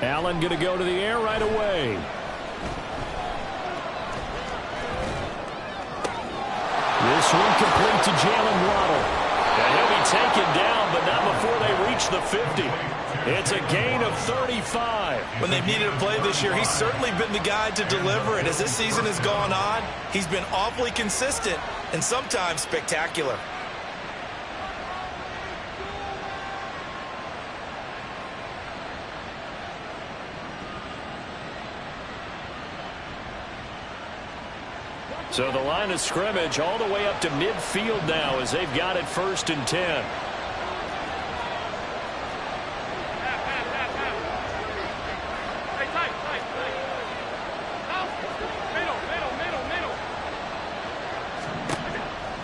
Allen going to go to the air right away. This one complete to Jalen Waddle. And he'll be taken down, but not before they reach the 50. It's a gain of 35. When they've needed a play this year, he's certainly been the guy to deliver it. As this season has gone on, he's been awfully consistent and sometimes spectacular. So the line of scrimmage all the way up to midfield now as they've got it 1st and 10.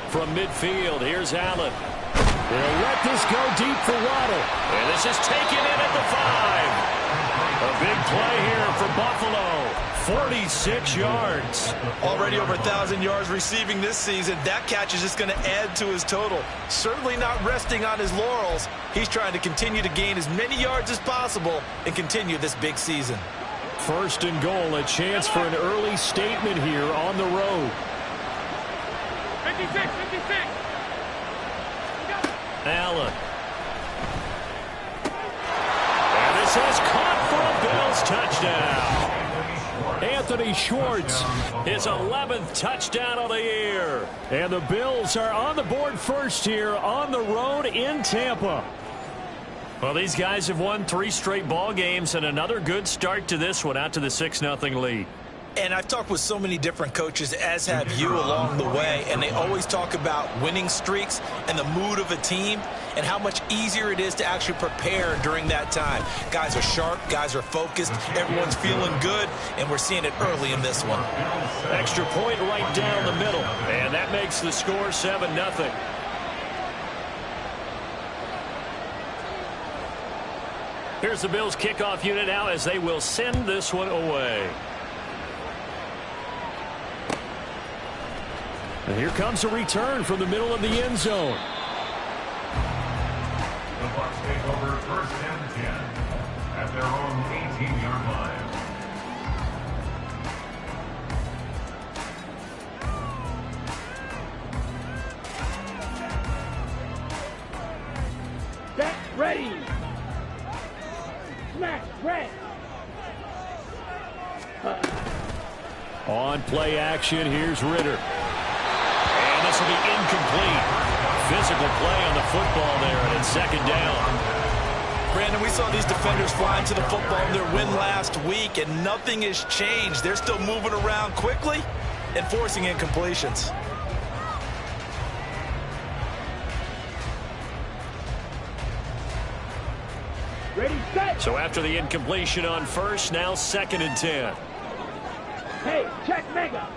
From midfield, here's Allen. They'll let this go deep for Waddle. And this is taken in at the 5. A big play here for Buffalo. 46 yards. Already over 1,000 yards receiving this season. That catch is just going to add to his total. Certainly not resting on his laurels. He's trying to continue to gain as many yards as possible and continue this big season. 1st and goal, a chance for an early statement here on the road. 56. Allen. And this is caught for a Bills touchdown. Anthony Schwartz, his 11th touchdown of the year. And the Bills are on the board first here on the road in Tampa. Well, these guys have won 3 straight ball games and another good start to this one out to the 6-0 lead. And I've talked with so many different coaches, as have you, along the way, and they always talk about winning streaks and the mood of a team and how much easier it is to actually prepare during that time. Guys are sharp, guys are focused, everyone's feeling good, and we're seeing it early in this one. Extra point right down the middle, and that makes the score 7-0. Here's the Bills kickoff unit now as they will send this one away. And here comes a return from the middle of the end zone. The Bucks take over 1st and 10 at their own 18-yard line. Set, ready. Smash, red. On play action, here's Ritter. And this will be incomplete. Physical play on the football there, and it's 2nd down. Brandon, we saw these defenders fly into the football in their win last week, and nothing has changed. They're still moving around quickly and forcing incompletions. Ready, set. So after the incompletion on 1st, now 2nd and 10. Hey, check mega.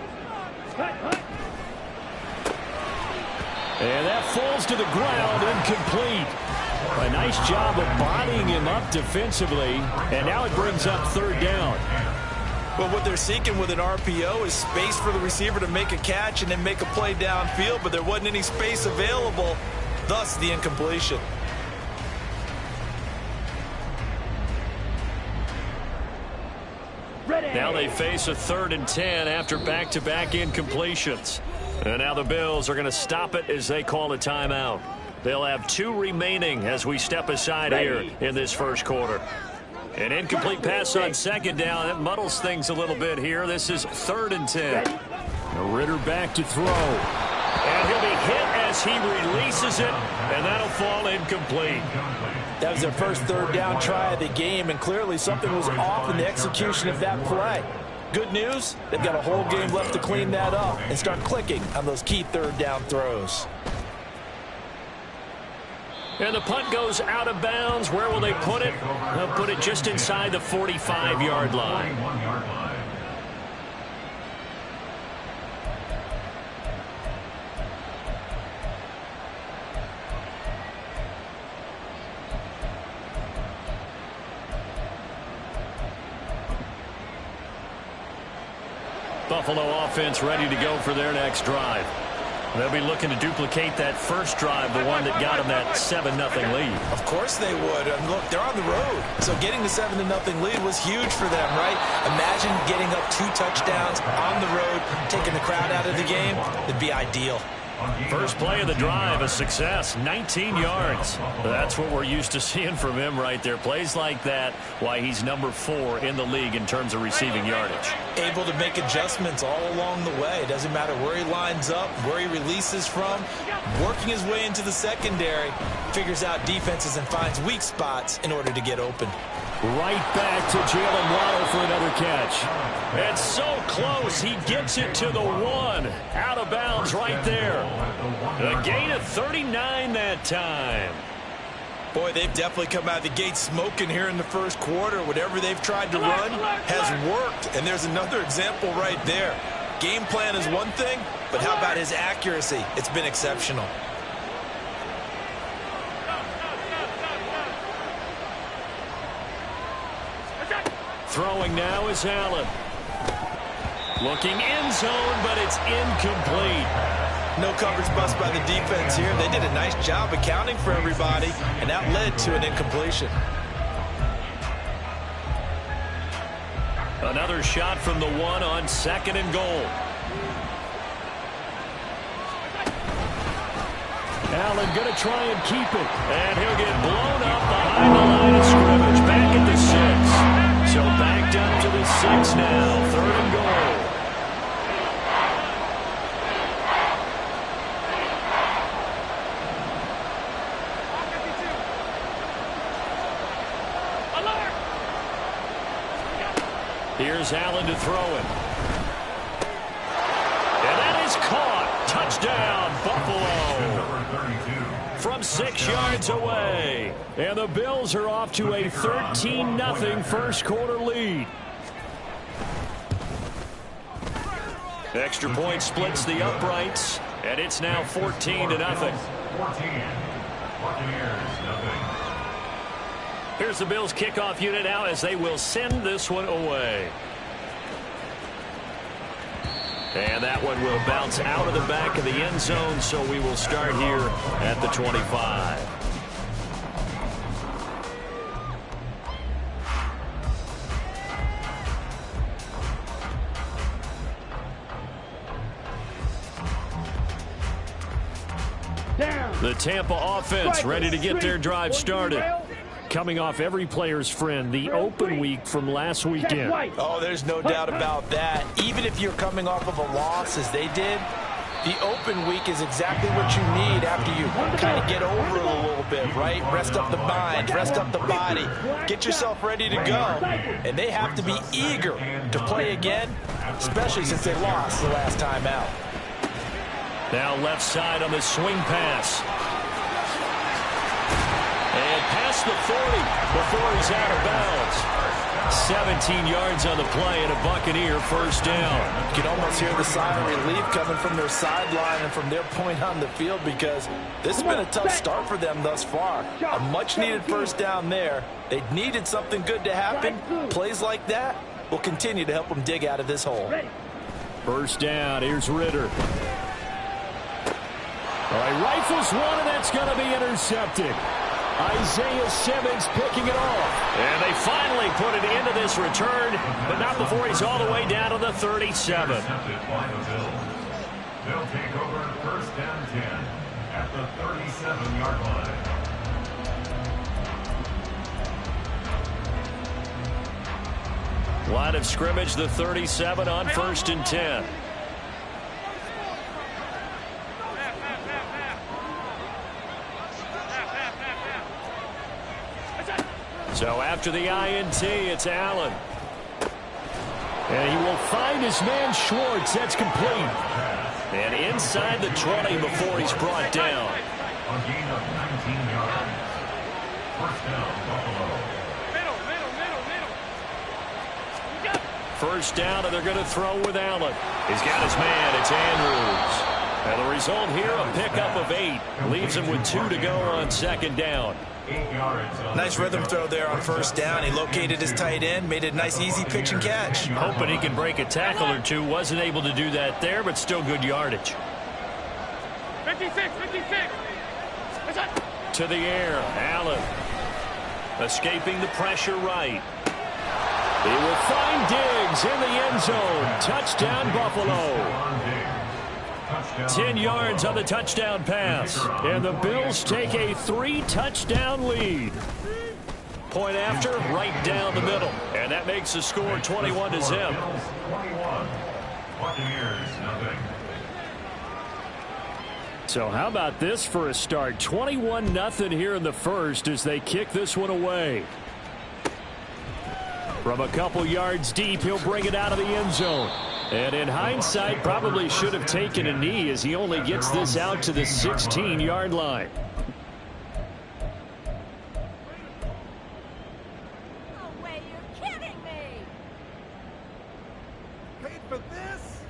Hut. And that falls to the ground, incomplete. A nice job of bodying him up defensively, and now it brings up 3rd down. Well, what they're seeking with an RPO is space for the receiver to make a catch and then make a play downfield, but there wasn't any space available, thus the incompletion. Ready. Now they face a 3rd and 10 after back-to-back incompletions. And now the Bills are going to stop it as they call a timeout. They'll have 2 remaining as we step aside here in this 1st quarter. An incomplete pass on 2nd down. That muddles things a little bit here. This is 3rd and 10. Now Ritter back to throw. And he'll be hit as he releases it, and that'll fall incomplete. That was their first 3rd down try of the game, and clearly something was off in the execution of that play. Good news, they've got a whole game left to clean that up and start clicking on those key 3rd down throws. And the punt goes out of bounds. Where will they put it? They'll put it just inside the 45-yard line. Buffalo offense ready to go for their next drive. They'll be looking to duplicate that first drive, the one that got them that 7-0 lead. Of course they would. And look, they're on the road. So getting the 7-0 lead was huge for them, right? Imagine getting up 2 touchdowns on the road, taking the crowd out of the game. It'd be ideal. First play of the drive, a success, 19 yards. That's what we're used to seeing from him right there. Plays like that, why he's number 4 in the league in terms of receiving yardage. Able to make adjustments all along the way. Doesn't matter where he lines up, where he releases from. Working his way into the secondary, figures out defenses and finds weak spots in order to get open. Right back to Jalen Waddle for another catch. It's so close. He gets it to the 1. Out of bounds right there. A gain of 39 that time. Boy, they've definitely come out of the gate smoking here in the first quarter. Whatever they've tried to run has worked. And there's another example right there. Game plan is one thing, but how about his accuracy? It's been exceptional. Throwing now is Allen. Looking end zone, but it's incomplete. No coverage bust by the defense here. They did a nice job accounting for everybody, and that led to an incompletion. Another shot from the 1 on 2nd and goal. Allen going to try and keep it. And he'll get blown up behind the line of scrimmage. Back at the 6. So backed up to the 6 now. 3rd and goal. Here's Allen to throw it. And that is caught. Touchdown, Buffalo. From 6 yards away. And the Bills are off to a 13-0 first quarter lead. Extra point splits the uprights. And it's now 14-0. 14. Buccaneers, nothing. Here's the Bills kickoff unit now as they will send this one away. And that one will bounce out of the back of the end zone, so we will start here at the 25. The Tampa offense ready to get their drive started. Coming off every player's friend, the open week from last weekend. Oh, there's no doubt about that. Even if you're coming off of a loss as they did, the open week is exactly what you need after you kind of get over it a little bit, right? Rest up the mind, rest up the body, get yourself ready to go. And they have to be eager to play again, especially since they lost the last time out. Now left side on the swing pass. And past the 40 before he's out of bounds. 17 yards on the play and a Buccaneer first down. You can almost hear the sigh of relief coming from their sideline and from their point on the field because this has been a tough start for them thus far. A much-needed first down there. They needed something good to happen. Plays like that will continue to help them dig out of this hole. First down, here's Ritter. All right, rifles one, and that's going to be intercepted. Isaiah Simmons picking it off. And they finally put it into this return, but not before he's all the way down to the 37. They'll take over first and 10 at the 37-yard line. Line of scrimmage, the 37 on first and 10. So after the INT, it's Allen. And he will find his man Schwartz. That's complete. And inside the 20 before he's brought down. A gain of 19 yards. First down, Buffalo. First down, and they're going to throw with Allen. He's got his man. It's Andrews. And the result here, a pickup of 8. Leaves him with 2 to go on second down. 8 yards. Nice rhythm throw there on first down. He located his tight end, made it a nice, easy pitch and catch. Hoping he can break a tackle or two. Wasn't able to do that there, but still good yardage. To the air, Allen. Escaping the pressure right. He will find Diggs in the end zone. Touchdown, Buffalo. 10 yards on the touchdown pass. And the Bills take a 3-touchdown lead. Point after, right down the middle. And that makes the score 21-0. So how about this for a start? 21-0 here in the first as they kick this one away. From a couple yards deep, he'll bring it out of the end zone. And in hindsight, probably should have taken a knee as he only gets this out to the 16-yard line. No way, you're kidding me! Paid for this?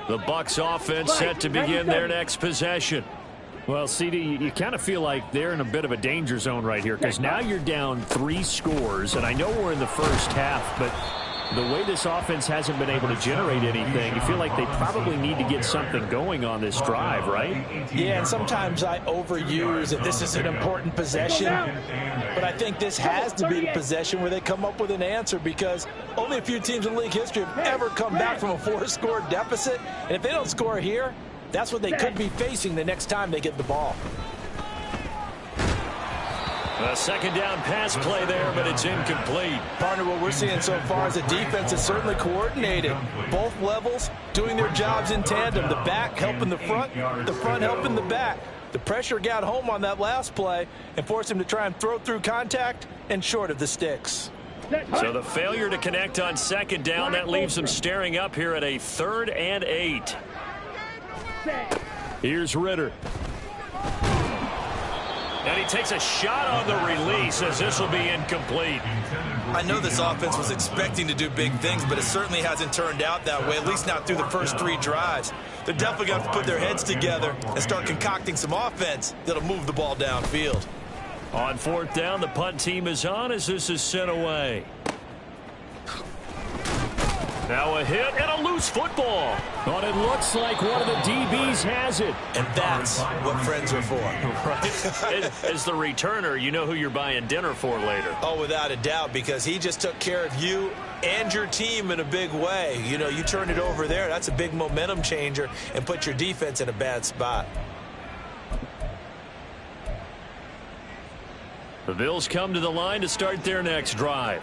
The Bucks offense set to begin their next possession. Well, CD, you kind of feel like they're in a bit of a danger zone right here because now you're down 3 scores, and I know we're in the first half, but the way this offense hasn't been able to generate anything, you feel like they probably need to get something going on this drive, right? Yeah, and sometimes I overuse that this is an important possession, but I think this has to be the possession where they come up with an answer because only a few teams in league history have ever come back from a 4-score deficit, and if they don't score here, that's what they could be facing the next time they get the ball. A second down pass play there, but it's incomplete. Partner, what we're seeing so far is the defense is certainly coordinated. Both levels doing their jobs in tandem. The back helping the front helping the back. The pressure got home on that last play and forced him to try and throw through contact and short of the sticks. So the failure to connect on second down, that leaves them staring up here at a 3rd and 8. Here's Ritter. And he takes a shot on the release as this will be incomplete. I know this offense was expecting to do big things, but it certainly hasn't turned out that way, at least not through the first 3 drives. They're definitely going to have to put their heads together and start concocting some offense that'll move the ball downfield. On 4th down, the punt team is on as this is sent away. Now a hit and a loose football. But it looks like one of the DBs has it. And that's what friends are for. Right. As the returner, you know who you're buying dinner for later. Oh, without a doubt, because he just took care of you and your team in a big way. You know, you turn it over there, that's a big momentum changer and put your defense in a bad spot. The Bills come to the line to start their next drive.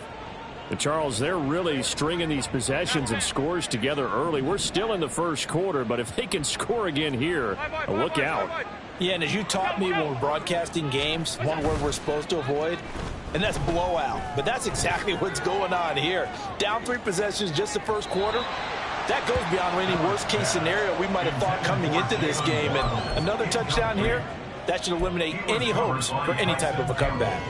But Charles, they're really stringing these possessions and scores together early. We're still in the first quarter, but if they can score again here, look out. Yeah, and as you taught me when we're broadcasting games, one word we're supposed to avoid, and that's blowout. But that's exactly what's going on here. Down 3 possessions just the first quarter. That goes beyond any worst-case scenario we might have thought coming into this game. And another touchdown here, that should eliminate any hopes for any type of a comeback.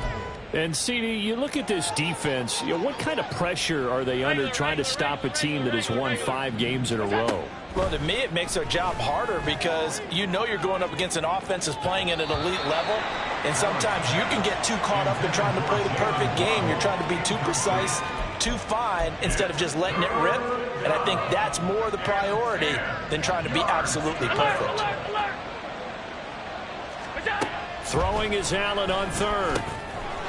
And, CD, you look at this defense, what kind of pressure are they under trying to stop a team that has won 5 games in a row? Well, to me, it makes their job harder because you know you're going up against an offense that's playing at an elite level, and sometimes you can get too caught up in trying to play the perfect game. You're trying to be too precise, too fine, instead of just letting it rip, and I think that's more the priority than trying to be absolutely perfect. Throwing is Allen on 3rd.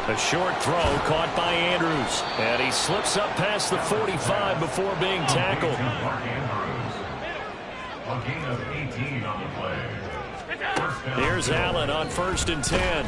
A short throw caught by Andrews. And he slips up past the 45 before being tackled. A gain of 18 on the play. Here's Allen on 1st and 10.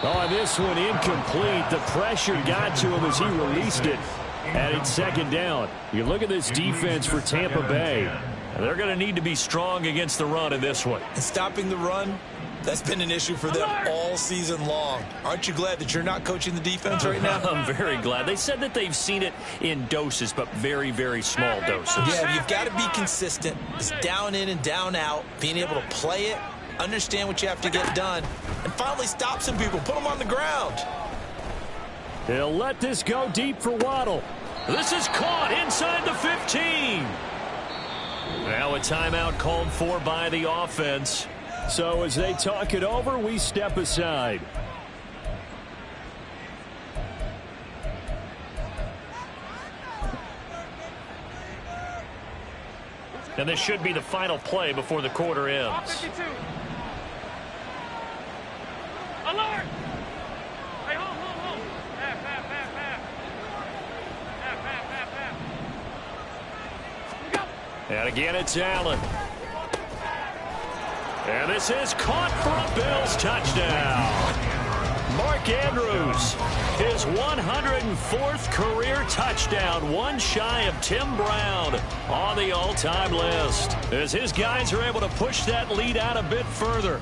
On this one, incomplete. The pressure got to him as he released it. And it's 2nd down. You look at this defense for Tampa Bay. They're going to need to be strong against the run in this one. And stopping the run, that's been an issue for them all season long. Aren't you glad that you're not coaching the defense right now? I'm very glad. They said that they've seen it in doses, but very, very small doses. Yeah, you've got to be consistent. It's down in and down out, being able to play it, understand what you have to get done, and finally stop some people, put them on the ground. He'll let this go deep for Waddle. This is caught inside the 15. Now a timeout called for by the offense. So as they talk it over, we step aside. And this should be the final play before the quarter ends. 52. Alert! Hey, hold. Half. And again, it's Allen. And this is caught for a Bills touchdown. Mark Andrews, his 104th career touchdown, one shy of Tim Brown on the all-time list, as his guys are able to push that lead out a bit further.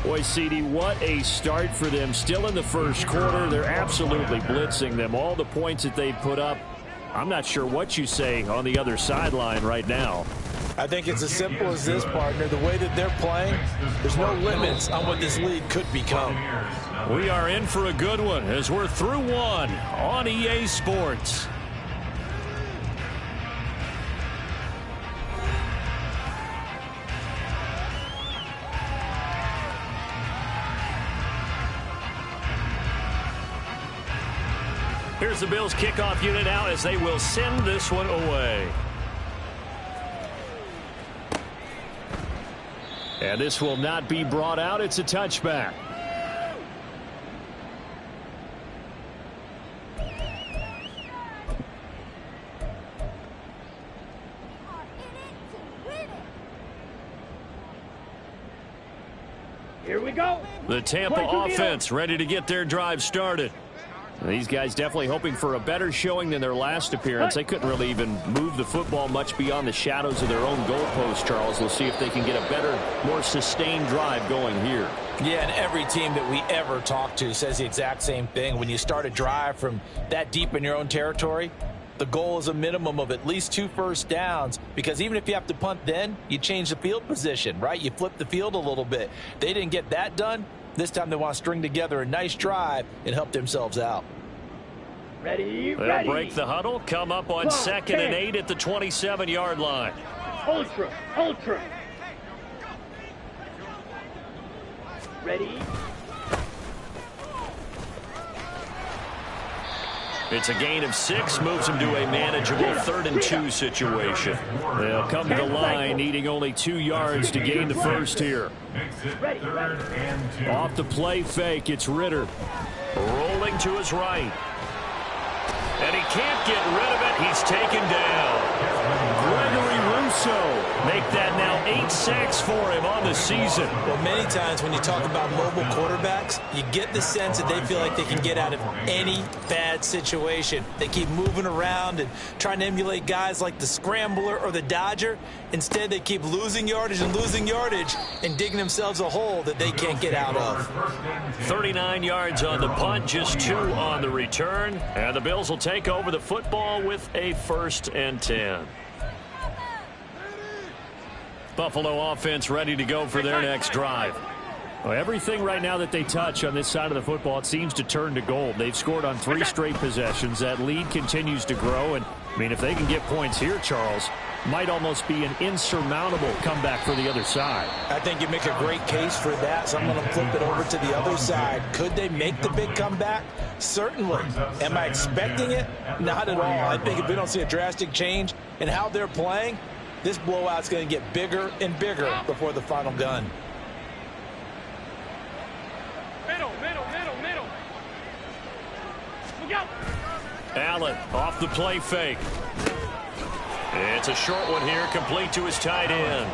Boy, CD, what a start for them. Still in the first quarter, they're absolutely blitzing them. All the points that they put up, I'm not sure what you say on the other sideline right now. I think it's as simple as this, partner. The way that they're playing, there's no limits on what this lead could become. We are in for a good one as we're through one on EA Sports. Here's the Bills kickoff unit now as they will send this one away. And this will not be brought out. It's a touchback. Here we go. The Tampa offense ready to get their drive started. These guys definitely hoping for a better showing than their last appearance. They couldn't really even move the football much beyond the shadows of their own goalpost, Charles. We'll see if they can get a better, more sustained drive going here. Yeah, and every team that we ever talk to says the exact same thing. When you start a drive from that deep in your own territory, the goal is a minimum of at least 2 first downs, because even if you have to punt then, you change the field position, right? You flip the field a little bit. They didn't get that done. This time they want to string together a nice drive and help themselves out. Ready. They'll break the huddle, come up on 2nd and 8 at the 27-yard line. Ultra. Ready. It's a gain of 6, moves them to a manageable 3rd and 2 situation. They'll come to the line, needing only 2 yards to gain the first here. Off the play fake, it's Ritter. Rolling to his right. And he can't get rid of it. He's taken down. Gregory Rousseau make that now 8 sacks for him on the season. Well, many times when you talk about mobile quarterbacks, you get the sense that they feel like they can get out of any bad situation. They keep moving around and trying to emulate guys like the Scrambler or the Dodger. Instead, they keep losing yardage and digging themselves a hole that they can't get out of. 39 yards on the punt, just 2 on the return. And the Bills will take over the football with a 1st and 10. Buffalo offense ready to go for their next drive. Well, everything right now that they touch on this side of the football, it seems to turn to gold. They've scored on 3 straight possessions. That lead continues to grow. And, I mean, if they can get points here, Charles, might almost be an insurmountable comeback for the other side. I think you make a great case for that, so I'm going to flip it over to the other side. Could they make the big comeback? Certainly. Am I expecting it? Not at all. I think if we don't see a drastic change in how they're playing, this blowout's going to get bigger and bigger before the final gun. Middle. Look out. Allen off the play fake. It's a short one here, complete to his tight end.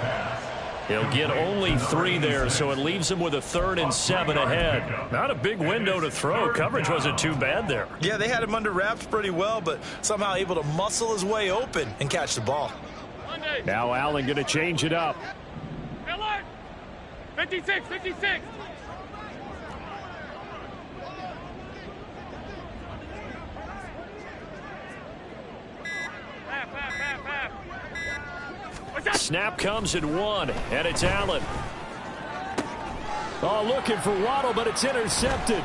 He'll get only 3 there, so it leaves him with a 3rd and 7 ahead. Not a big window to throw. Coverage wasn't too bad there. Yeah, they had him under wraps pretty well, but somehow able to muscle his way open and catch the ball. Now Allen going to change it up. Alert. 56. Snap comes at 1, and it's Allen. Oh, looking for Waddle, but it's intercepted.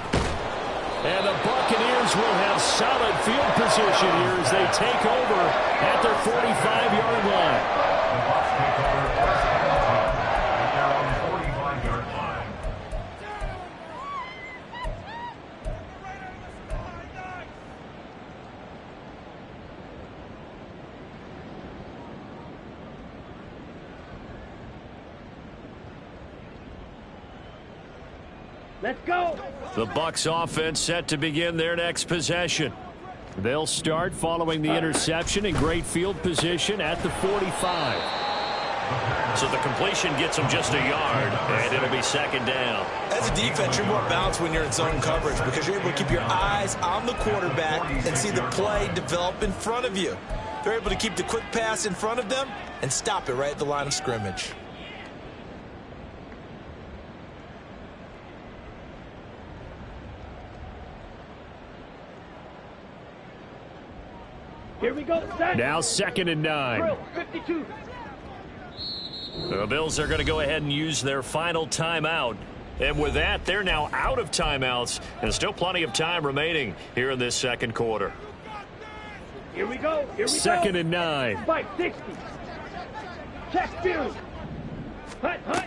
And the Buccaneers will have solid field position here as they take over at their 45-yard line. Let's go. The Bucks offense set to begin their next possession. They'll start following the interception in great field position at the 45. So the completion gets them just a yard, and it'll be second down. As a defense, you're more balanced when you're in zone coverage because you're able to keep your eyes on the quarterback and see the play develop in front of you. They're able to keep the quick pass in front of them and stop it right at the line of scrimmage. Here we go. Set. Now 2nd and 9. Drill, 52. The Bills are going to go ahead and use their final timeout. And with that, they're now out of timeouts and still plenty of time remaining here in this second quarter. Here we go. Here we 2nd go. and 9. 560. Check two. Hut, hut.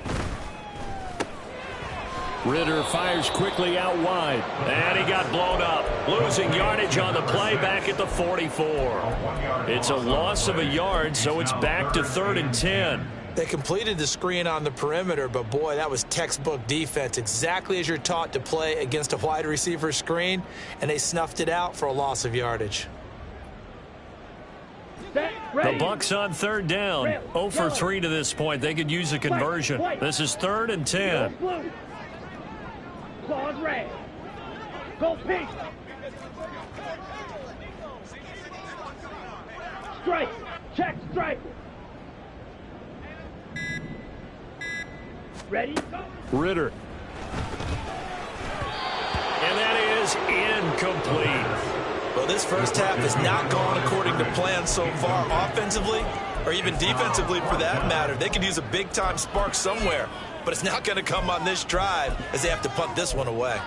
Ritter fires quickly out wide. And he got blown up. Losing yardage on the play back at the 44. It's a loss of a yard, so it's back to 3rd and 10. They completed the screen on the perimeter, but boy, that was textbook defense. Exactly as you're taught to play against a wide receiver screen, and they snuffed it out for a loss of yardage. The Bucks on 3rd down. 0 for 3 to this point. They could use a conversion. This is 3rd and 10. Claws red. Go pink. Strike. Check strike. Ready? Go. Ritter. And that is incomplete. Well, this first half has not gone according to plan so far offensively or even defensively for that matter. They could use a big-time spark somewhere, but it's not going to come on this drive as they have to punt this one away.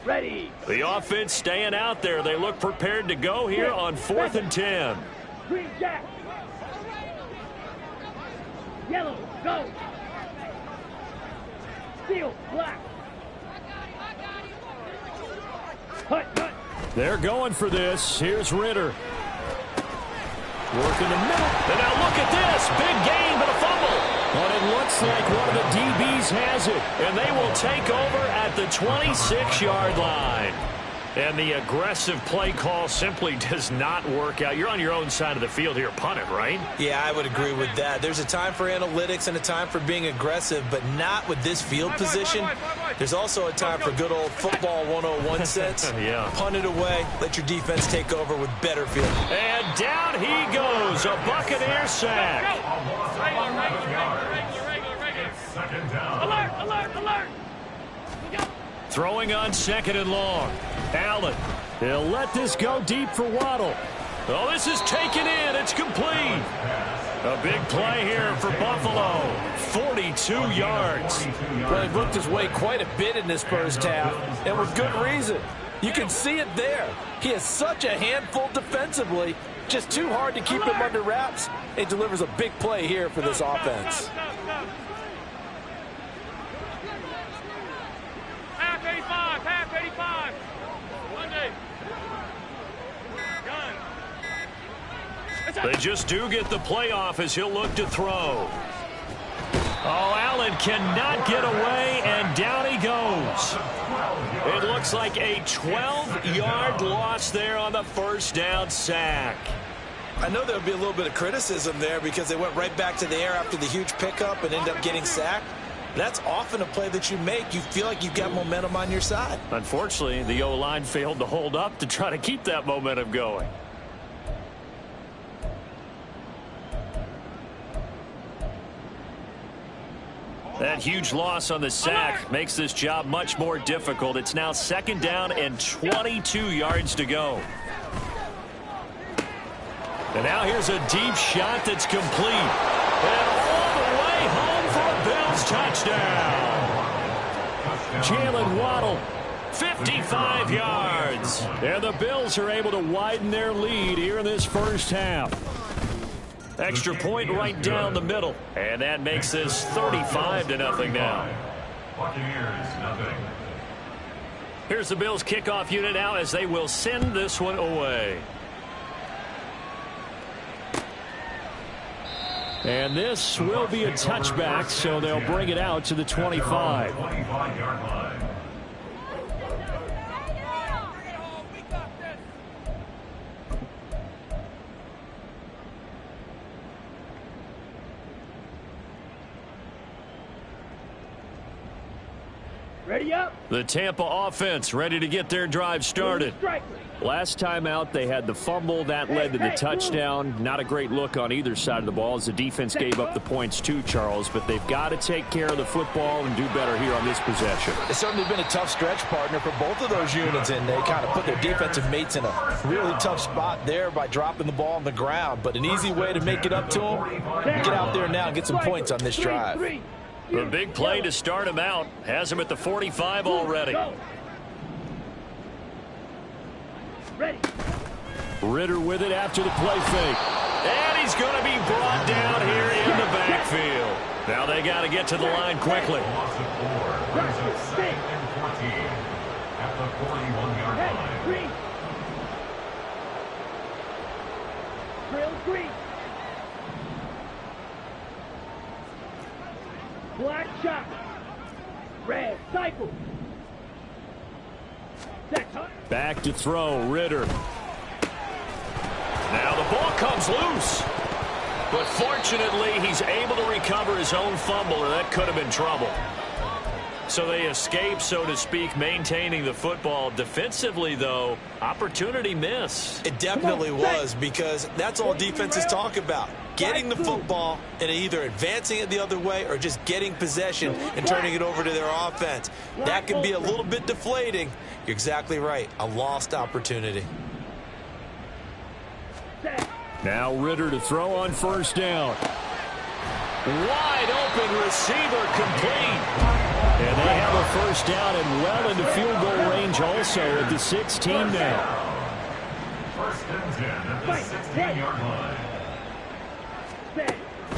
Ready. The offense staying out there. They look prepared to go here on 4th and 10. Green jack. Yellow. Go. Steel. Black. Hut, hut. They're going for this. Here's Ritter. Working the middle. And now look at this. Big gain, but a fumble. But it looks like one of the DBs has it. And they will take over at the 26-yard line. And the aggressive play call simply does not work out. You're on your own side of the field here, punt it, right? Yeah, I would agree with that. There's a time for analytics and a time for being aggressive, but not with this field position. There's also a time for good old football 101 sense. Yeah. Punt it away, let your defense take over with better field. And down he goes, a Buccaneer sack. Regular. Second down. Alert. Throwing on 2nd and long. Allen. They'll let this go deep for Waddle. Oh, this is taken in. It's complete. A big play here for Buffalo. 42 yards. Well, he worked his way quite a bit in this first half, and with good reason. You can see it there. He is such a handful defensively, just too hard to keep him under wraps. It delivers a big play here for this offense. Half 85. Monday. Gun. They just do get the playoff as he'll look to throw. Oh, Allen cannot get away, and down he goes. It looks like a 12-yard loss there on the first down sack. I know there'll be a little bit of criticism there because they went right back to the air after the huge pickup and ended up getting sacked. That's often a play that you make. You feel like you've got momentum on your side. Unfortunately, the O-line failed to hold up to try to keep that momentum going. That huge loss on the sack makes this job much more difficult. It's now 2nd down and 22 yards to go. And now here's a deep shot that's complete. And all the way home for a Bills touchdown. Jalen Waddle. 55 yards. And the Bills are able to widen their lead here in this first half. Extra point right down the middle. And that makes this 35-0 now. Buccaneers, nothing. Here's the Bills kickoff unit now as they will send this one away. And this will be a touchback, so they'll bring it out to the 25. 25-yard line. Ready up. The Tampa offense ready to get their drive started. Last time out, they had the fumble. That led to the touchdown. Not a great look on either side of the ball as the defense gave up the points too, Charles. But they've got to take care of the football and do better here on this possession. It's certainly been a tough stretch, partner, for both of those units, and they kind of put their defensive mates in a really tough spot there by dropping the ball on the ground. But an easy way to make it up to them, get out there now and get some points on this drive. The big play to start him out has him at the 45 already. Ready. Ritter with it after the play fake. And he's going to be brought down here in the backfield. Now they got to get to the line quickly. Loss of 4 brings up 2nd and 14 at the 41-yard line. Green. Drill green. Black shot. Red cycle. Back to throw, Ritter. Now the ball comes loose. But fortunately, he's able to recover his own fumble, or that could have been trouble. So they escape, so to speak, maintaining the football. Defensively, though, opportunity miss. It definitely was, because that's all defenses talk about. Getting the football and either advancing it the other way or just getting possession and turning it over to their offense. That can be a little bit deflating. You're exactly right. A lost opportunity. Now Ritter to throw on first down. Wide open receiver complete. And they have a first down and well into field goal range also at the 16 now. 1st and 10 at the 16-yard line.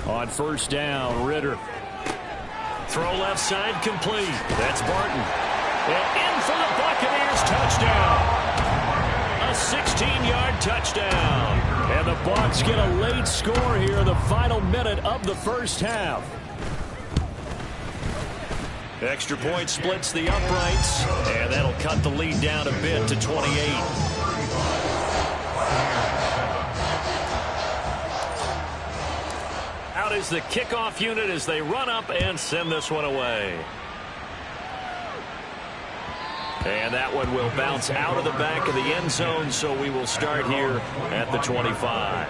On first down, Ritter. Throw left side complete. That's Barton. And in for the Buccaneers touchdown. A 16-yard touchdown. And the Bucks get a late score here in the final minute of the first half. Extra point splits the uprights, and that'll cut the lead down a bit to 28. Out is the kickoff unit as they run up and send this one away. And that one will bounce out of the back of the end zone, so we will start here at the 25.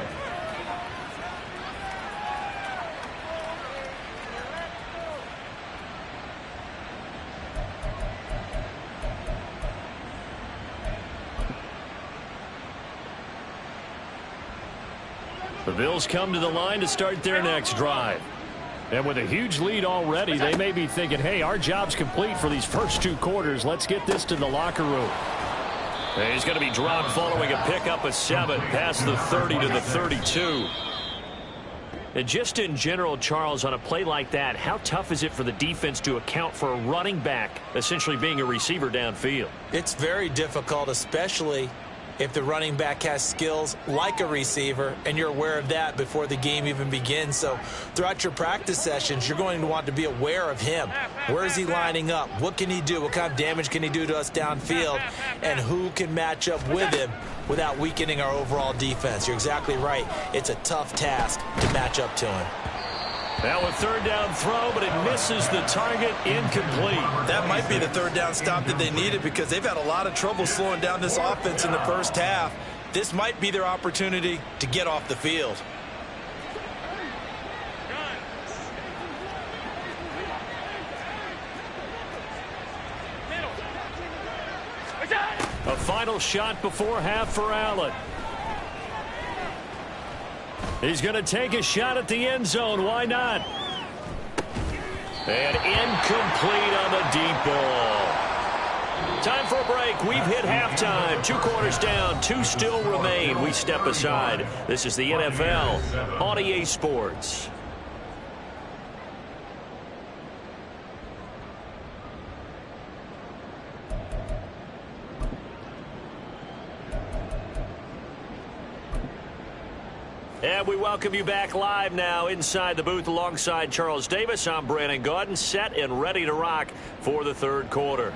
The Bills come to the line to start their next drive. And with a huge lead already, they may be thinking, hey, our job's complete for these first 2 quarters. Let's get this to the locker room. And he's going to be dropped following a pickup of 7 past the 30 to the 32. And just in general, Charles, on a play like that, how tough is it for the defense to account for a running back essentially being a receiver downfield? It's very difficult, especially if the running back has skills like a receiver, and you're aware of that before the game even begins. So throughout your practice sessions, you're going to want to be aware of him. Where is he lining up? What can he do? What kind of damage can he do to us downfield? And who can match up with him without weakening our overall defense? You're exactly right. It's a tough task to match up to him. Now a 3rd down throw, but it misses the target, incomplete. That might be the 3rd down stop that they needed, because they've had a lot of trouble slowing down this offense in the first half. This might be their opportunity to get off the field. A final shot before half for Allen. He's going to take a shot at the end zone. Why not? And incomplete on the deep ball. Time for a break. We've hit halftime. 2 quarters down. 2 still remain. We step aside. This is the NFL on EA Sports. And we welcome you back live now inside the booth alongside Charles Davis. I'm Brandon Gaudin, set and ready to rock for the third quarter.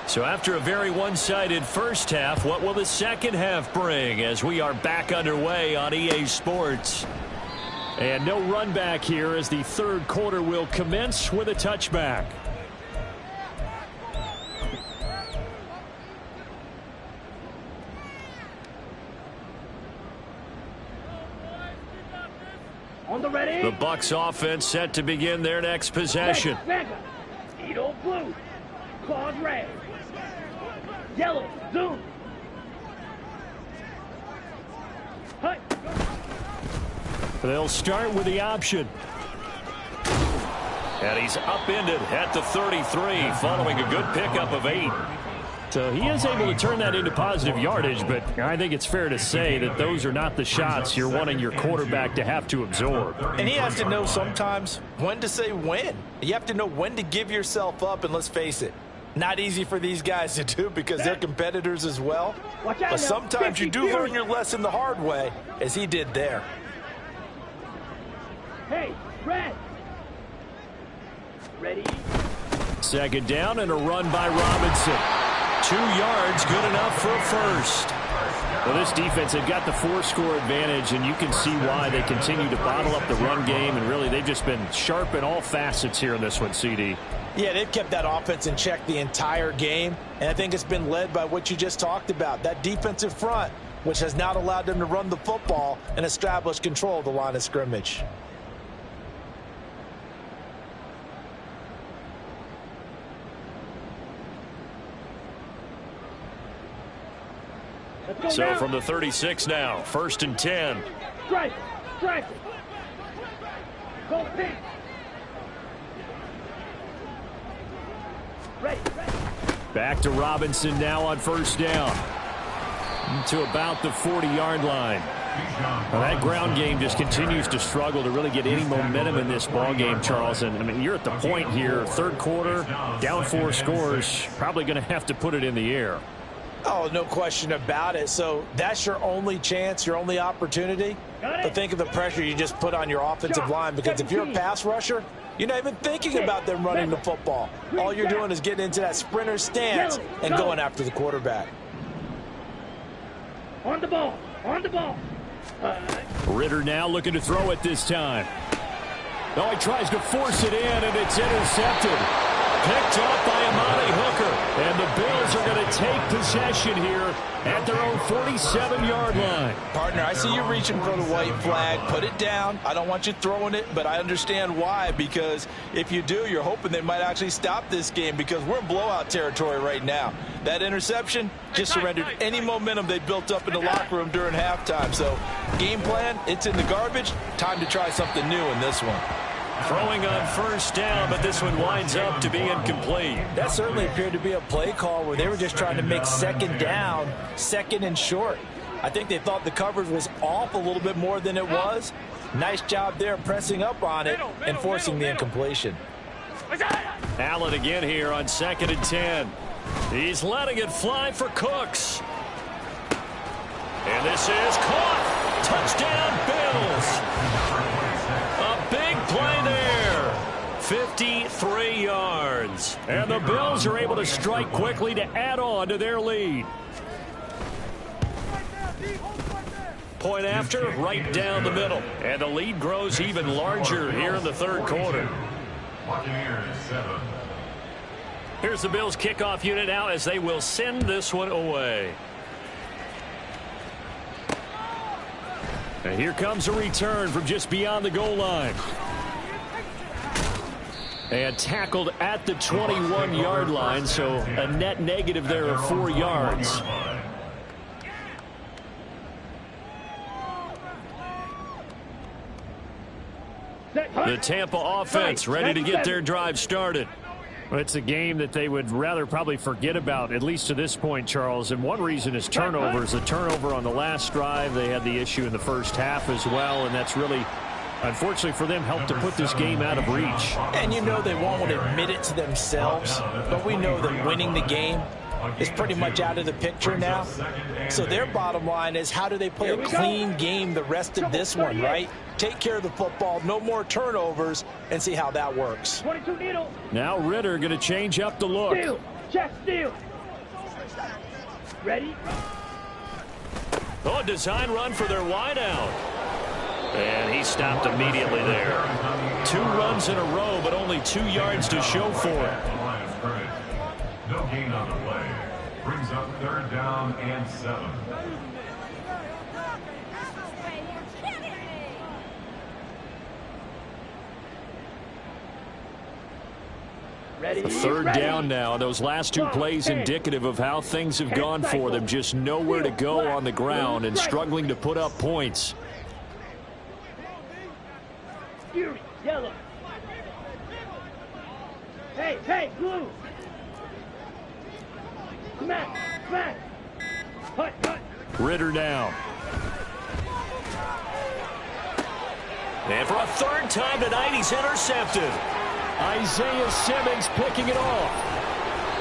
So after a very one-sided first half, what will the second half bring as we are back underway on EA Sports? And no run back here as the third quarter will commence with a touchback. On the ready. The Bucks offense set to begin their next possession. Mega. Edo blue. Claws red. Yellow. Zoom. Hut. They'll start with the option. And he's upended at the 33 following a good pickup of 8. So he is able to turn that into positive yardage, but I think it's fair to say that those are not the shots you're wanting your quarterback to have to absorb. And he has to know sometimes when to say when. You have to know when to give yourself up, and let's face it, not easy for these guys to do because they're competitors as well. But sometimes you do learn your lesson the hard way, as he did there. Hey, red. Ready. Second down and a run by Robinson. 2 yards, good enough for a first. Well, this defense, they've got the 4-score advantage, and you can see why they continue to bottle up the run game, and really they've just been sharp in all facets here in this one, CD. Yeah, they've kept that offense in check the entire game, and I think it's been led by what you just talked about, that defensive front, which has not allowed them to run the football and establish control of the line of scrimmage. So now. from the 36 now, 1st and 10. Strike. Strike. Go pink. Ready. Back to Robinson now on 1st down. To about the 40-yard line. Well, that ground game just continues to struggle to really get any momentum in this ball game, Charles. And I mean, you're at the point here, third quarter, down 4 scores, probably going to have to put it in the air. Oh, no question about it. So that's your only chance, your only opportunity. But think of the pressure you just put on your offensive line, because if you're a pass rusher, you're not even thinking about them running the football. All you're doing is getting into that sprinter stance and going after the quarterback. On the ball. On the ball. Ritter now looking to throw it this time. No, he tries to force it in, and it's intercepted. Picked off by Amani Hooker. And the Bills are going to take possession here at their own 47-yard line. Partner, I see you reaching for the white flag. Put it down. I don't want you throwing it, but I understand why. Because if you do, you're hoping they might actually stop this game, because we're in blowout territory right now. That interception just surrendered any momentum they built up in the locker room during halftime. So game plan, it's in the garbage. Time to try something new in this one. Throwing on 1st down, but this one winds up to be incomplete. That certainly appeared to be a play call where they were just trying to make 2nd down, 2nd and short. I think they thought the coverage was off a little bit more than it was. Nice job there pressing up on it and forcing the incompletion. Allen again here on 2nd and 10. He's letting it fly for Cooks. And this is caught. Touchdown, Bills. A big play there. 53 yards. And the Bills are able to strike quickly to add on to their lead. Point after, right down the middle. And the lead grows even larger here in the third quarter. Buccaneers 7. Here's the Bills kickoff unit now as they will send this one away. And here comes a return from just beyond the goal line. And tackled at the 21-yard line, so a net negative there of 4 yards. The Tampa offense ready to get their drive started. Well, it's a game that they would rather probably forget about, at least to this point, Charles. And one reason is turnovers. The turnover on the last drive, they had the issue in the first half as well, and that's really, unfortunately for them, helped to put this game out of reach. And you know they won't admit it to themselves, but we know that winning the game is pretty much out of the picture now. So their bottom line is, how do they play a clean game the rest of this one, right? Take care of the football, no more turnovers, and see how that works. 22 needle. Now Ritter going to change up the look. Steal. Check steal. Ready? Oh, a design run for their wideout. And he stopped immediately there. 2 runs in a row, but only 2 yards to show for it. No gain on the play. Brings up 3rd down and 7. No way, you're kidding me. Ready? 3rd down now. Those last 2 plays indicative of how things have gone for them. Just nowhere to go on the ground and struggling to put up points. Fury. Yellow. Hey, blue. Smack. Hut. Ritter down. And for a 3rd time tonight, he's intercepted. Isaiah Simmons picking it off.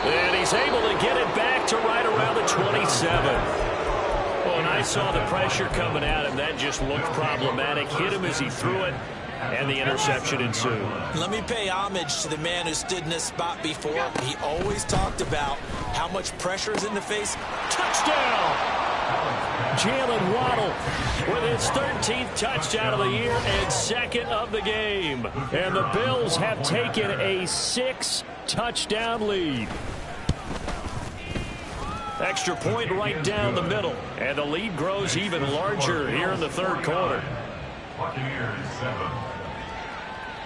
And he's able to get it back to right around the 27. Well, and I saw the pressure coming at him. That just looked problematic. Hit him as he threw it, and the interception ensued. Let me pay homage to the man who stood in this spot before. He always talked about how much pressure is in the face. Touchdown! Jalen Waddle With his 13th touchdown of the year and 2nd of the game. And the Bills have taken a 6-touchdown lead. Extra point right down the middle. And the lead grows even larger here in the 3rd quarter. Buccaneers 7.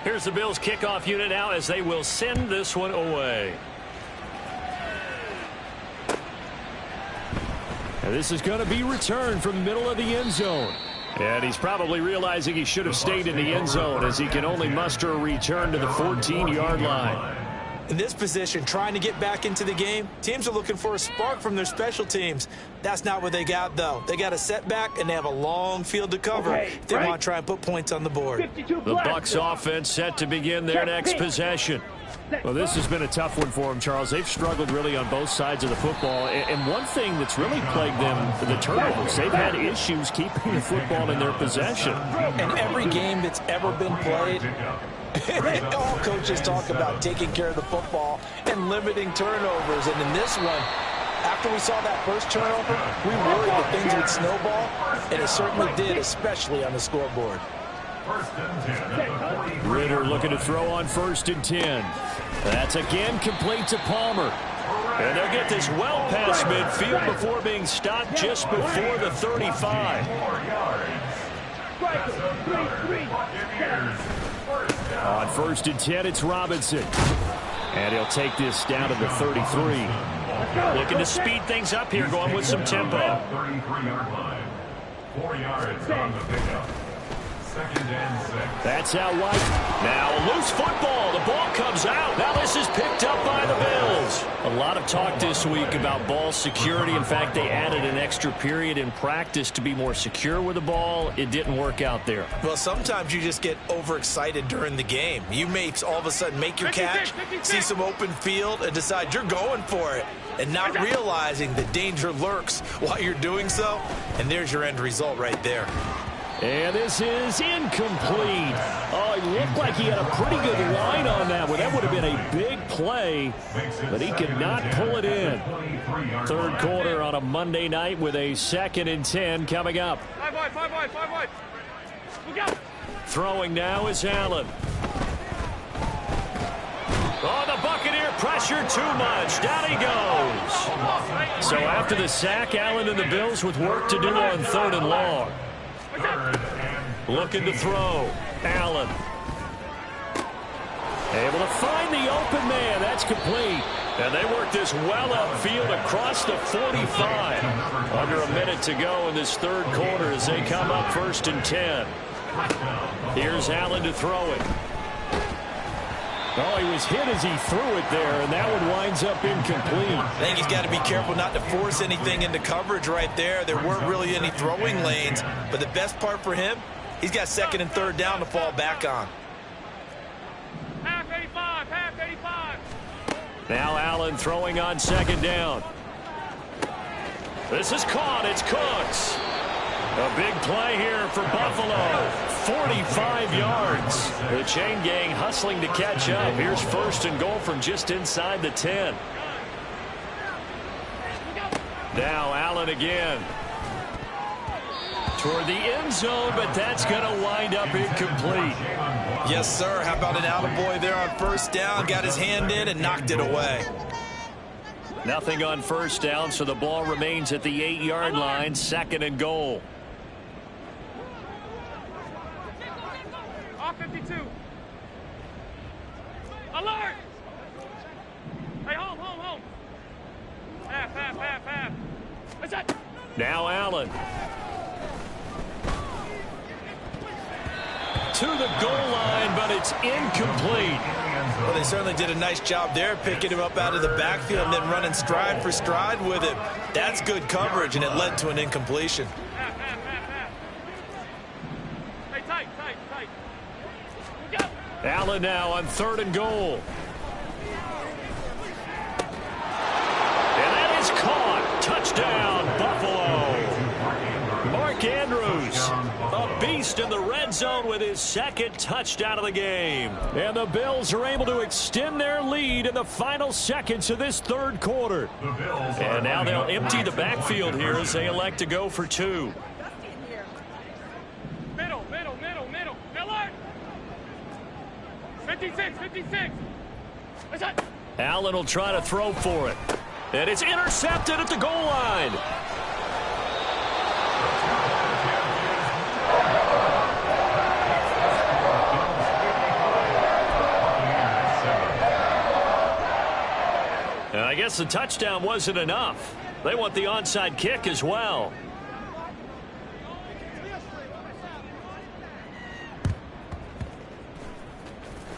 Here's the Bills kickoff unit now as they will send this one away. And this is going to be returned from the middle of the end zone. And he's probably realizing he should have stayed in the end zone as he can only muster a return to the 14-yard line. In this position, trying to get back into the game, teams are looking for a spark from their special teams. That's not what they got, though. They got a setback, and they have a long field to cover if they want to try and put points on the board. The Bucks offense set to begin their next possession. Well, this has been a tough one for them, Charles. They've struggled really on both sides of the football. And one thing that's really plagued them, the turnovers. They've had issues keeping the football in their possession. And every game that's ever been played, all coaches talk about taking care of the football and limiting turnovers. And in this one, after we saw that first turnover, we worried that things would snowball, and it certainly did, especially on the scoreboard. Ritter looking to throw on 1st and 10. That's again complete to Palmer. And they'll get this well past midfield before being stopped just before the 35. On 1st and 10, it's Robinson. And he'll take this down to the 33. Looking to speed things up here, going with some tempo. 33-yard line. 4 yards on the pickup. 2nd and 6. That's out wide. Now a loose football. The ball comes out. Now this is picked up by the Bills. A lot of talk this week about ball security. In fact, they added an extra period in practice to be more secure with the ball. It didn't work out there. Well, sometimes you just get overexcited during the game. You may all of a sudden make your catch, see some open field, and decide you're going for it, and not realizing the danger lurks while you're doing so. And there's your end result right there. And this is incomplete. Oh, it looked like he had a pretty good line on that one. That would have been a big play, but he could not pull it in. 3rd quarter on a Monday night with a 2nd and 10 coming up. 5 wide. Look out. Throwing now is Allen. Oh, the Buccaneer pressure too much. Down he goes. So after the sack, Allen and the Bills with work to do on 3rd and long. Looking to throw. Allen. Able to find the open man. That's complete. And they work this well upfield across the 45. Under a minute to go in this 3rd quarter as they come up 1st and 10. Here's Allen to throw it. Oh, he was hit as he threw it there, and that one winds up incomplete. I think he's got to be careful not to force anything into coverage right there. There weren't really any throwing lanes, but the best part for him, he's got 2nd and 3rd down to fall back on. Half 85. Now Allen throwing on 2nd down. This is caught. It's Cooks. A big play here for Buffalo. 45 yards. The chain gang hustling to catch up. Here's 1st and goal from just inside the 10. Now Allen again. Toward the end zone, but that's going to wind up incomplete. Yes, sir. How about an attaboy there on 1st down? Got his hand in and knocked it away. Nothing on 1st down, so the ball remains at the 8-yard line. 2nd and goal. Wk15. Alert! Hey, home. Half. What's that? Now Allen. To the goal line, but it's incomplete. Well, they certainly did a nice job there, picking him up out of the backfield and then running stride for stride with him. That's good coverage, and it led to an incompletion. Half. Hey, tight. Go. Allen now on 3rd and goal. And that is caught. Touchdown, Buffalo. Mark Andrews, a beast in the red zone with his 2nd touchdown of the game. And the Bills are able to extend their lead in the final seconds of this 3rd quarter. And now they'll empty the backfield here as they elect to go for 2. Middle. Alert! 56. What's that? Allen will try to throw for it. And it's intercepted at the goal line. And I guess the touchdown wasn't enough. They want the onside kick as well.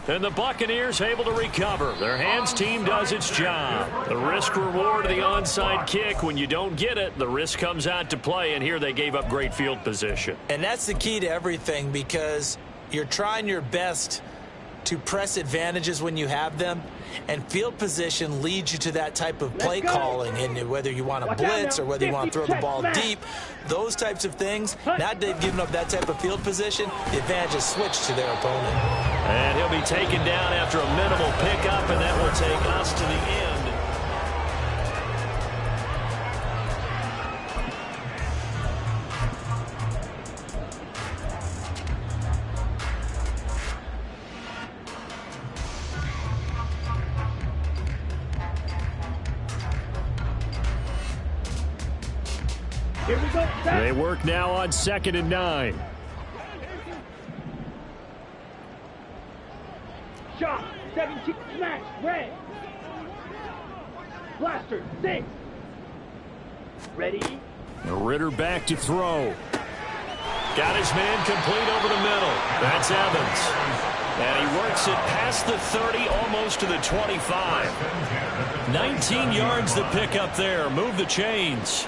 And the Buccaneers able to recover. Their hands team does its job. The risk reward of the onside kick. When you don't get it, the risk comes out to play, and here they gave up great field position. And that's the key to everything, because you're trying your best to press advantages when you have them, and field position leads you to that type of play calling. And whether you want to blitz or whether you want to throw the ball deep, those types of things, now that they've given up that type of field position, the advantage is switched to their opponent. And he'll be taken down after a minimal pickup, and that will take us to the end. Here we go. They work now on 2nd and 9. Shot. 17. Smash. Red. Blaster. 6. Ready. Ritter back to throw. Got his man complete over the middle. That's Evans. And he works it past the 30, almost to the 25. 19 yards to pick up there. Move the chains.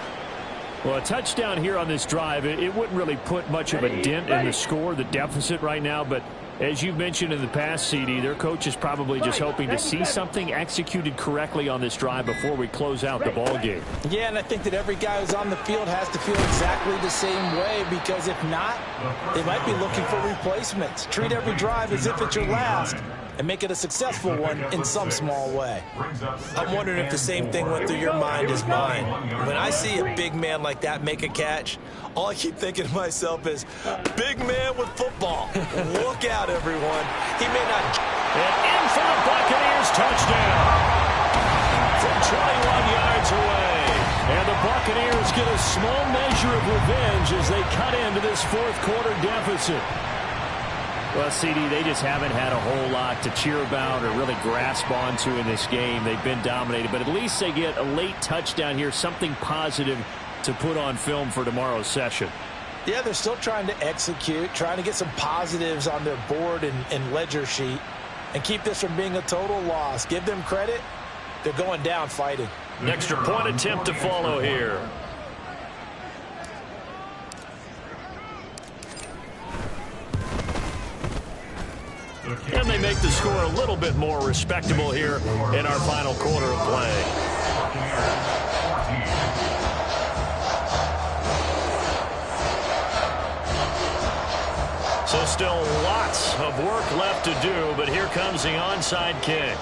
Well, a touchdown here on this drive, it wouldn't really put much of a dent in the score, the deficit right now. But as you mentioned in the past, CD, their coach is probably just hoping to see something executed correctly on this drive before we close out the ball game. Yeah, and I think that every guy who's on the field has to feel exactly the same way, because if not, they might be looking for replacements. Treat every drive as if it's your last, and make it a successful one in some small way. I'm wondering if the same thing went through your mind as mine. When I see a big man like that make a catch, all I keep thinking to myself is, big man with football. Look out, everyone. He may not... And in for the Buccaneers touchdown. From 21 yards away. And the Buccaneers get a small measure of revenge as they cut into this 4th quarter deficit. Well, CD, they just haven't had a whole lot to cheer about or really grasp onto in this game. They've been dominated, but at least they get a late touchdown here, something positive to put on film for tomorrow's session. Yeah, they're still trying to execute, trying to get some positives on their board and ledger sheet, and keep this from being a total loss. Give them credit. They're going down fighting. An extra point attempt to follow here. And they make the score a little bit more respectable here in our final quarter of play. of work left to do, but here comes the onside kick.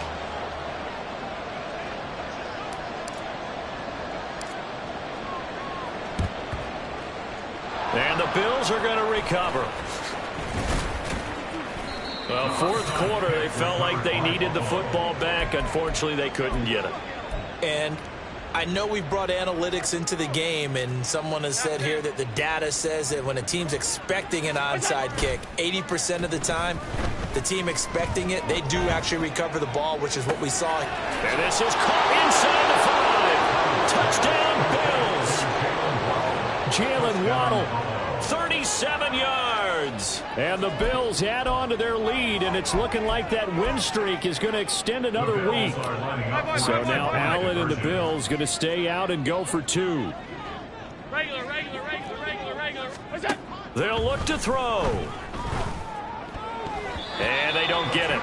And the Bills are going to recover. Well, fourth quarter, they felt like they needed the football back. Unfortunately, they couldn't get it. And I know we brought analytics into the game, and someone has said here that the data says that when a team's expecting an onside kick, 80% of the time, the team expecting it, they do actually recover the ball, which is what we saw. And this is caught inside the 5. Touchdown, Bills. Jalen Waddle, 37 yards. And the Bills add on to their lead, and it's looking like that win streak is going to extend another week. So now Allen and the Bills going to stay out and go for 2. Regular. What's that? They'll look to throw. And they don't get it.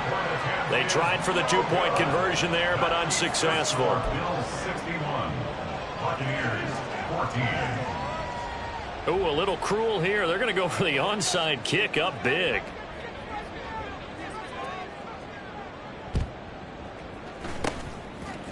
They tried for the 2-point conversion there, but unsuccessful. Bills 61, Buccaneers 14. Ooh, a little cruel here. They're going to go for the onside kick up big.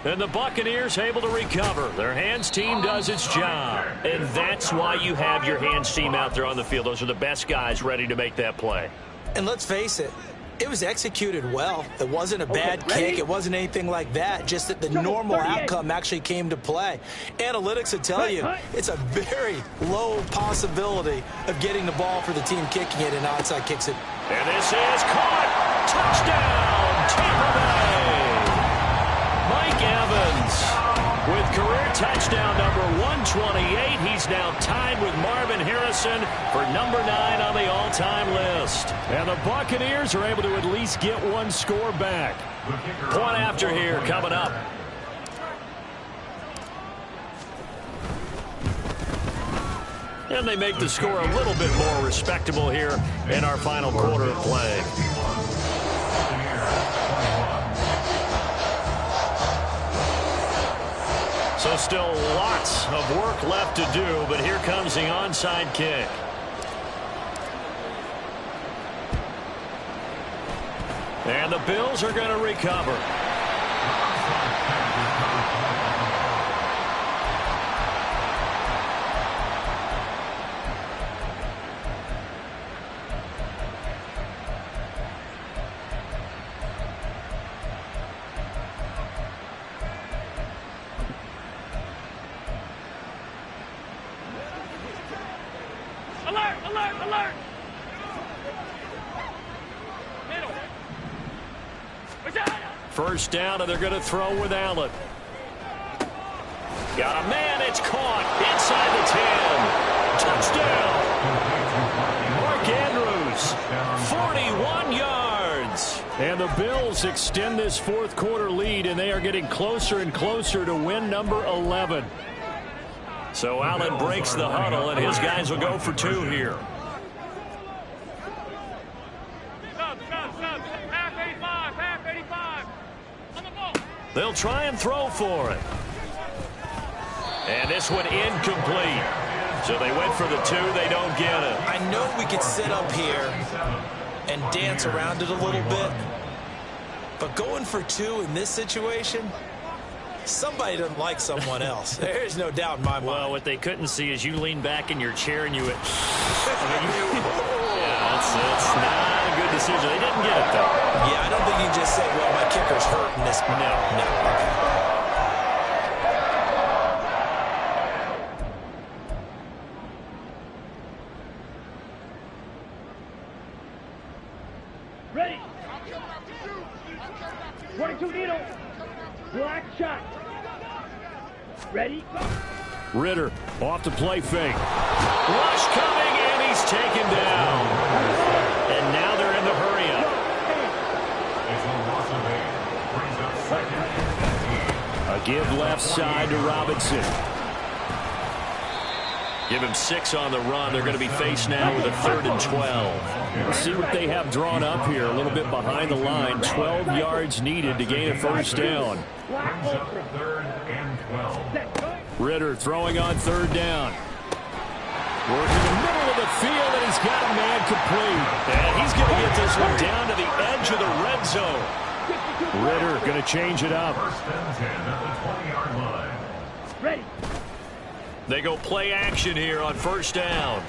And the Buccaneers able to recover. Their hands team does its job. And that's why you have your hands team out there on the field. Those are the best guys ready to make that play. And let's face it, it was executed well. It wasn't a bad kick. It wasn't anything like that. Just that the normal outcome actually came to play. Analytics will tell you it's a very low possibility of getting the ball for the team kicking it, and onside kicks it. And this is caught. Touchdown, Tampa Bay. Mike Evans with career touchdown number 128. He's now tied with Marvin Harrison for number 9 on the all-time list. And the Buccaneers are able to at least get one score back. Point after here coming up. And they make the score a little bit more respectable here in our final quarter of play. So still lots of work left to do, but here comes the onside kick. And the Bills are going to recover. Alert! Middle. First down, and they're going to throw with Allen. Got a man. It's caught inside the 10. Touchdown. Mark Andrews, 41 yards. And the Bills extend this fourth quarter lead, and they are getting closer and closer to win number 11. So Allen breaks the huddle, and his guys will go for 2 here. Half 85. On the ball. They'll try and throw for it. And this one incomplete. So they went for the 2. They don't get it. I know we could sit up here and dance around it a little bit, but going for 2 in this situation, somebody doesn't like someone else. There's no doubt in my mind. Well, what they couldn't see is you lean back in your chair and you went, it's not a good decision. They didn't get it, though. Yeah, I don't think you can just say, well, my kicker's hurt in this. No. Ready. 22 needle. Black shot. Ready. Ritter off the play fake. Rush coming, and he's taken down. And now they're in the hurry-up. A give left side to Robinson. Give him 6 on the run. They're going to be faced now with a 3rd and 12. Let's see what they have drawn up here. A little bit behind the line. 12 yards needed to gain a first down. Third and 12. Ritter throwing on 3rd down. Working the middle of the field, and he's got a man complete. And he's going to get this one down to the edge of the red zone. Ritter going to change it up. First and 10 at the 20-yard line. Ready. They go play action here on first down.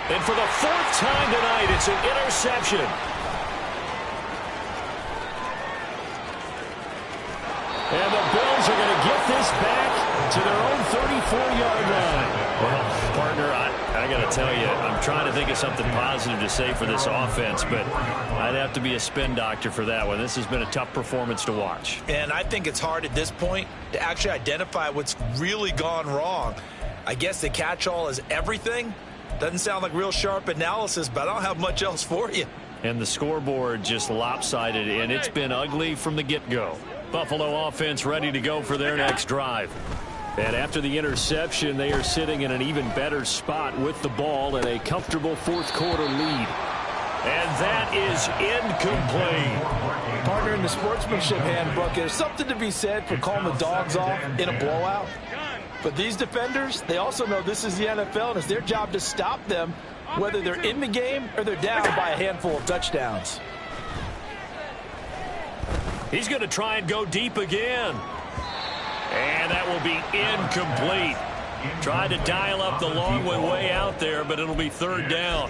And for the fourth time tonight, it's an interception. And the Bills are going to get this back to their own 34-yard line. Well, partner, I got to tell you, I'm trying to think of something positive to say for this offense, but I'd have to be a spin doctor for that one. This has been a tough performance to watch. And I think it's hard at this point to actually identify what's really gone wrong. I guess the catch-all is everything. Doesn't sound like real sharp analysis, but I don't have much else for you. And the scoreboard just lopsided, and it's been ugly from the get-go. Buffalo offense ready to go for their next drive. And after the interception, they are sitting in an even better spot with the ball and a comfortable fourth-quarter lead. And that is incomplete. Partner, in the sportsmanship handbook, there's something to be said for calling the dogs off in a blowout. But these defenders, they also know this is the NFL, and it's their job to stop them, whether they're in the game or they're down by a handful of touchdowns. He's going to try and go deep again. And that will be incomplete. Tried to dial up the long way out there, but it'll be third down.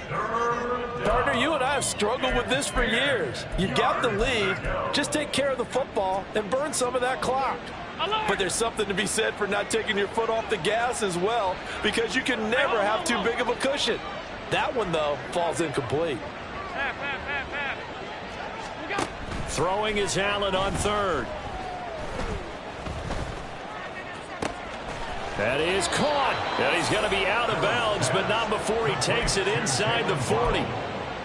Partner, you and I have struggled with this for years. You've got the lead. Just take care of the football and burn some of that clock. But there's something to be said for not taking your foot off the gas as well, because you can never have too big of a cushion. That one, though, falls incomplete. Throwing is Allen on third. That is caught. And he's going to be out of bounds, but not before he takes it inside the 40.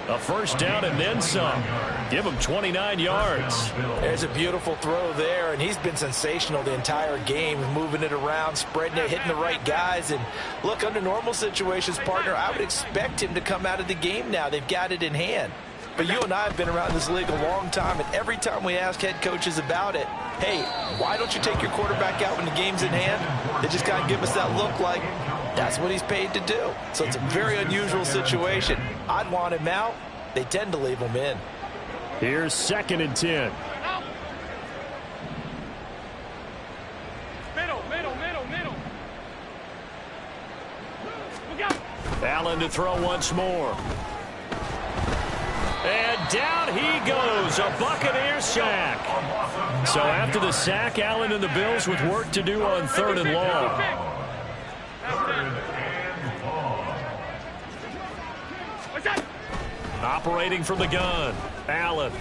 A first down and then some. Give him 29 yards. There's a beautiful throw there, and he's been sensational the entire game, moving it around, spreading it, hitting the right guys. And look, under normal situations, partner, I would expect him to come out of the game now. They've got it in hand. But you and I have been around this league a long time, and every time we ask head coaches about it, hey, why don't you take your quarterback out when the game's in hand? They just kind of give us that look like that's what he's paid to do. So it's a very unusual situation. I'd want him out. They tend to leave him in. Here's 2nd and 10. Middle. Look out. Allen to throw once more. And down he goes, a Buccaneer sack. So after the sack, Allen and the Bills with work to do on 3rd and long. Operating from the gun, Allen.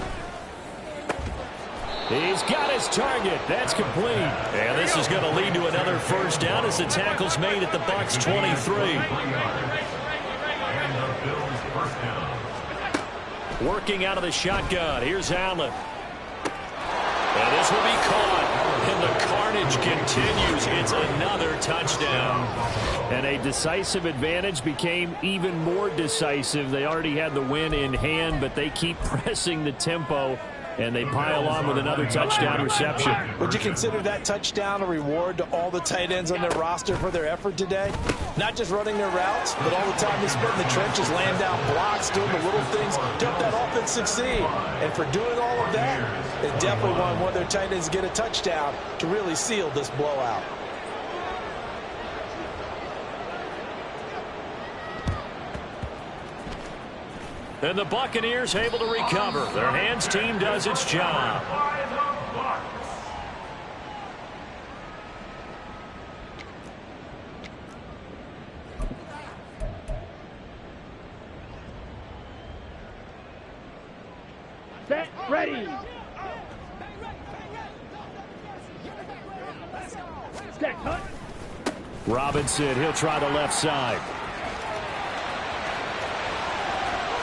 He's got his target. That's complete. And this is going to lead to another first down as the tackle's made at the Bucks 23. Working out of the shotgun. Here's Allen. And this will be caught. And the carnage continues. It's another touchdown. And a decisive advantage became even more decisive. They already had the win in hand, but they keep pressing the tempo, and they pile on with another touchdown reception. Would you consider that touchdown a reward to all the tight ends on their roster for their effort today? Not just running their routes, but all the time they spent in the trenches, laying down blocks, doing the little things to help that offense succeed. And for doing all of that, they definitely want one of their tight ends to get a touchdown to really seal this blowout. And the Buccaneers able to recover. Their hands team does its job. Set, ready. Set, cut. Robinson, he'll try the left side.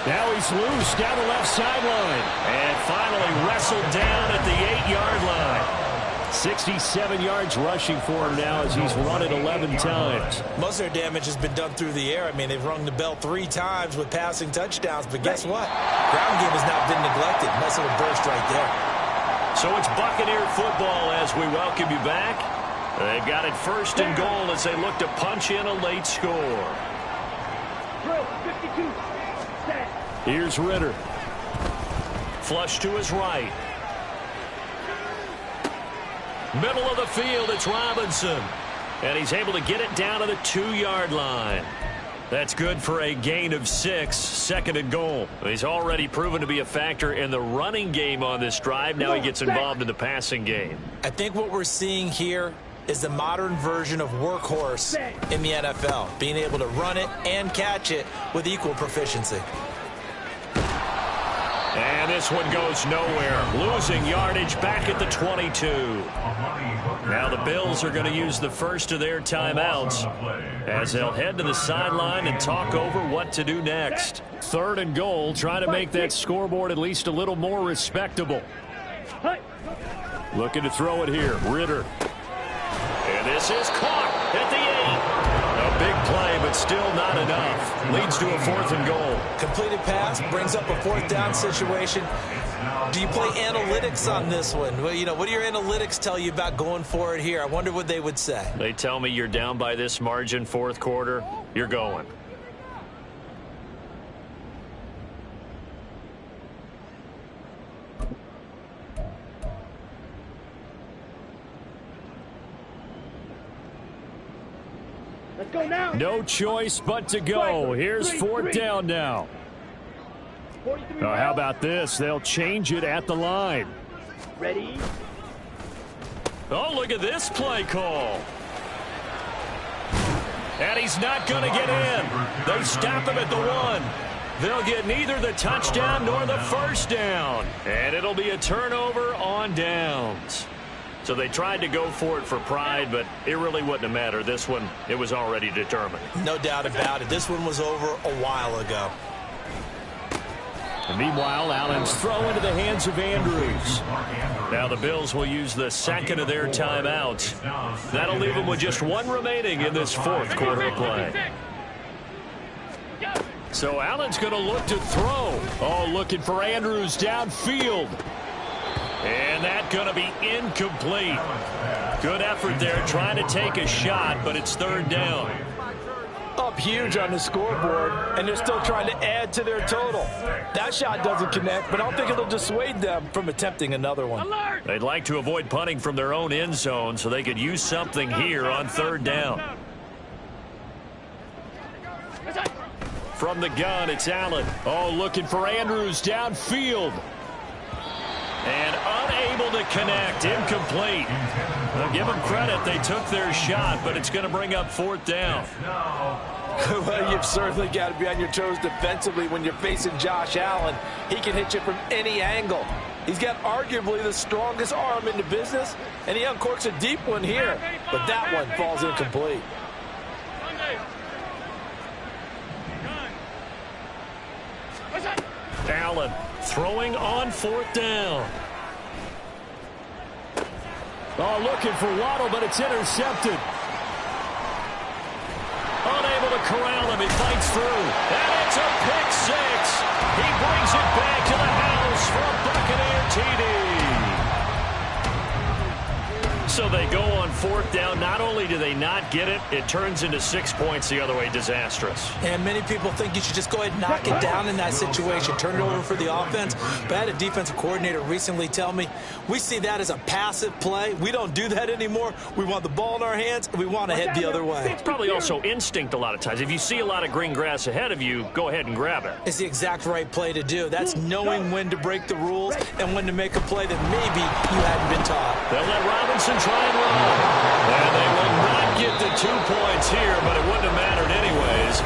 Now he's loose down the left sideline. And finally wrestled down at the 8-yard line. 67 yards rushing for him now as he's run it 11 times. Most of their damage has been done through the air. I mean, they've rung the bell 3 times with passing touchdowns, but guess what? Ground game has not been neglected. Nice little burst right there. So it's Buccaneer football as we welcome you back. They've got it 1st and goal as they look to punch in a late score. Drill 52. Set. Here's Ritter. Flush to his right. Middle of the field, it's Robinson. And he's able to get it down to the 2-yard line. That's good for a gain of 6, 2nd and goal. He's already proven to be a factor in the running game on this drive. Now he gets involved in the passing game. I think what we're seeing here is the modern version of workhorse in the NFL, being able to run it and catch it with equal proficiency. And this one goes nowhere. Losing yardage back at the 22. Now the Bills are going to use the first of their timeouts as they'll head to the sideline and talk over what to do next. 3rd and goal, trying to make that scoreboard at least a little more respectable. Looking to throw it here. Ritter. And this is caught at the 8. A big play, but still not enough. Leads to a 4th and goal. Completed pass brings up a 4th down situation. Do you play analytics on this one? Well, what do your analytics tell you about going for it here? I wonder what they would say. They tell me you're down by this margin 4th quarter. You're going. Let's go now. No choice but to go. Here's 4th down now. How about this? They'll change it at the line. Ready? Oh, look at this play call. And he's not going to get in. They stop him at the 1. They'll get neither the touchdown nor the 1st down. And it'll be a turnover on downs. So they tried to go for it for pride, but it really wouldn't have mattered. This one, it was already determined. No doubt about it. This one was over a while ago. And meanwhile, Allen's throw into the hands of Andrews. Now the Bills will use the 2nd of their timeouts. That'll leave them with just 1 remaining in this 4th quarter of play. So Allen's going to look to throw. Oh, looking for Andrews downfield. And that's going to be incomplete. Good effort there trying to take a shot, but it's 3rd down. Up huge on the scoreboard, and they're still trying to add to their total. That shot doesn't connect, but I don't think it'll dissuade them from attempting another one. They'd like to avoid punting from their own end zone so they could use something here on 3rd down. From the gun, it's Allen. Oh, looking for Andrews downfield. And unable to connect. Incomplete. Well, give them credit. They took their shot, but it's going to bring up 4th down. Well, you've certainly got to be on your toes defensively when you're facing Josh Allen. He can hit you from any angle. He's got arguably the strongest arm in the business, and he uncorks a deep one here. But that one falls incomplete. Allen throwing on 4th down. Oh, looking for Waddle, but it's intercepted. Unable to corral him. He fights through. And it's a pick 6. He brings it back to the house for a Buccaneer TD. So they go on 4th down. Not only do they not get it, it turns into 6 points the other way. Disastrous. And many people think you should just go ahead and knock it down in that situation. Turn it over for the offense. But I had a defensive coordinator recently tell me, we see that as a passive play. We don't do that anymore. We want the ball in our hands, and we want to head the other way. It's probably also instinct a lot of times. If you see a lot of green grass ahead of you, go ahead and grab it. It's the exact right play to do. That's knowing when to break the rules and when to make a play that maybe you hadn't been taught. They'll let Robinson try and run. And they will not get the 2 points here, but it wouldn't have mattered anyways.